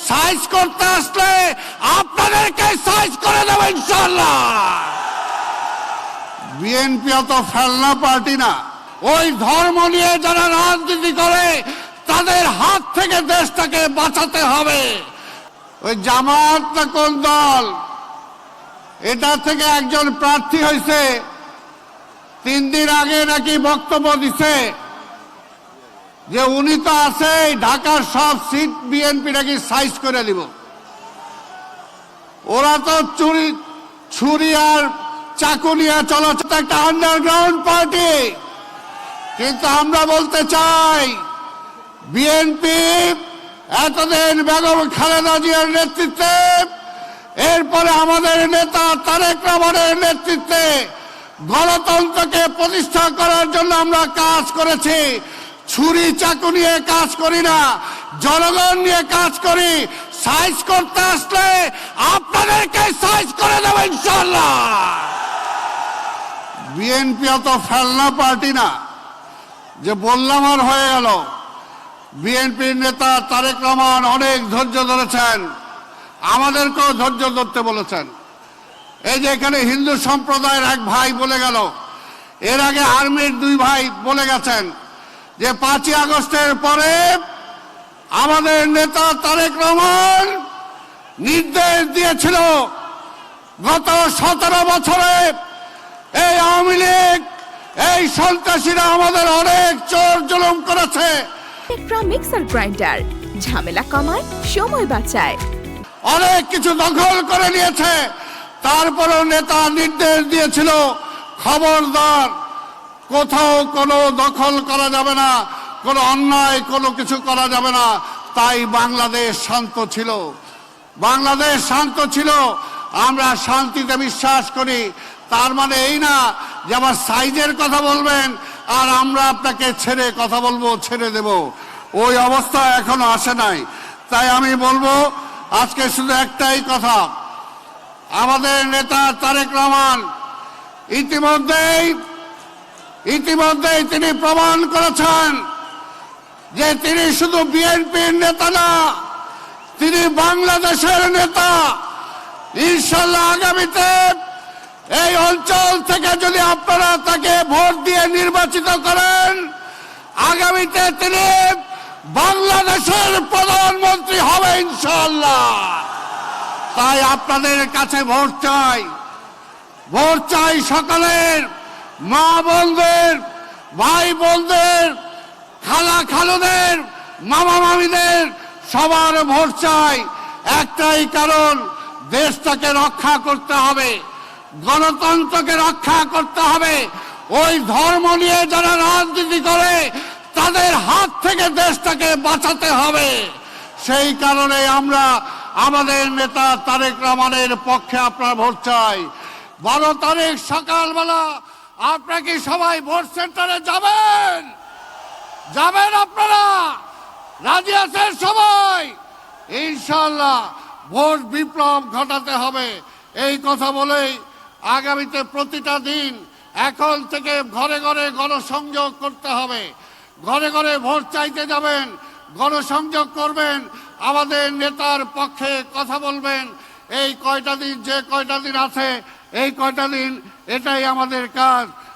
Size করতে আসলে আপনাদেরকে সাইজ করে দেব ইনশাআল্লাহ। বিএনপি অত ফেলনা পার্টি না। ওই ধর্ম নিয়ে যারা রাজনীতি করে তাদের হাত থেকে দেশটাকে বাঁচাতে হবে। ওই জামাত না কোন দল, এটা থেকে একজন প্রার্থী হয়েছে, 3 দিন আগে নাকি বক্তব্য দিছে যে উনি তো আছে ঢাকার সব সিট বিএনপি নাকি সাইজ করে দিব। ওরা তো ছুরি আর চাকু নিয়ে চলাচল, একটা আন্ডারগ্রাউন্ড পার্টি। কিন্তু আমরা বলতে চাই বিএনপি এতদিন বেগম খালেদা জিয়ার নেতৃত্বে, এরপরে আমাদের নেতা তারেক রহমানের নেতৃত্বে গণতন্ত্রকে প্রতিষ্ঠা করার জন্য আমরা কাজ করেছি। ছুরি চাকু নিয়ে কাজ করি না, জনগণ নিয়ে কাজ করি। সাইজ করতে আসলে আপনাদেরকে সাইজ করে দেব ইনশাআল্লাহ। বিএনপি অত ফেলনা পার্টি না যে বললাম আর হয়ে গেল। বিএনপির নেতা তারেক রহমান অনেক ধৈর্য ধরেছেন, আমাদেরকেও ধৈর্য ধরতে বলেছেন। এই যে এখানে হিন্দু সম্প্রদায়ের এক ভাই বলে গেল, এর আগে আর্মির 2 ভাই বলে গেছেন যে 5ই আগস্টের পরে আমাদের নেতা তারেক রহমান নির্দেশ দিয়েছিল গত 17 বছরে এই আওয়ামী লীগ, এই সন্ত্রাসীরা আমাদের অনেক চোর জুলুম করেছে। মিক্সার গ্রাইন্ডার ঝামেলা কমায়, সময় বাঁচায়, অনেক কিছু দখল করে নিয়েছে। তারপরেও নেতা নির্দেশ দিয়েছিল খবরদার, কোথাও কোনো দখল করা যাবে না, কোনো অন্যায় কোনো কিছু করা যাবে না। তাই বাংলাদেশ শান্ত ছিল। বাংলাদেশ শান্ত ছিল। আমরা শান্তিতে বিশ্বাস করি। তার মানে এই না যে আবার সাইজের কথা বলবেন আর আমরা আপনাকে ছেড়ে কথা বলবো, ছেড়ে দেব। ওই অবস্থা এখনো আসে নাই। তাই আমি বলবো আজকে শুধু একটাই কথা, আমাদের নেতা তারেক রহমান ইতিমধ্যেই তিনি প্রমাণ করেছেন যে তিনি শুধু বিএনপির নেতা না, তিনি বাংলাদেশের নেতা। ইনশাআল্লাহ আগামীতে এই অঞ্চল থেকে যদি আপনারা তাকে ভোট দিয়ে নির্বাচিত করেন, আগামীতে তিনি বাংলাদেশের প্রধানমন্ত্রী হবে ইনশাআল্লাহ। তাই আপনাদের কাছে ভোট চাই সকলের, মা বোনদের, ভাই বোনদের, খালা খালুদের, মামা মামিদের, সবার ভোট চাই। একটাই কারণ, দেশটাকে রক্ষা করতে হবে, গণতন্ত্রকে রক্ষা করতে হবে। ওই ধর্ম নিয়ে যারা রাজনীতি করে তাদের হাত থেকে দেশটাকে বাঁচাতে হবে। সেই কারণে আমরা আমাদের নেতা তারেক রহমানের পক্ষে আপনার ভোট চাই। 12 তারিখ সকালবেলা আপনারা কি সবাই ভোট সেন্টারে যাবেন? আপনারা রাজি আছেন সবাই? ইনশাআল্লাহ ভোট বিপ্লব ঘটাতে হবে। এই কথা বলেই আগামীতে প্রতিটা দিন এখন থেকে ঘরে ঘরে গণসংযোগ করতে হবে। ঘরে ঘরে ভোট চাইতে যাবেন, গণসংযোগ করবেন, আমাদের নেতার পক্ষে কথা বলবেন। এই কয়টা দিন, যে কয়টা দিন আছে এই কয়টা দিন, এটাই আমাদের কাজ।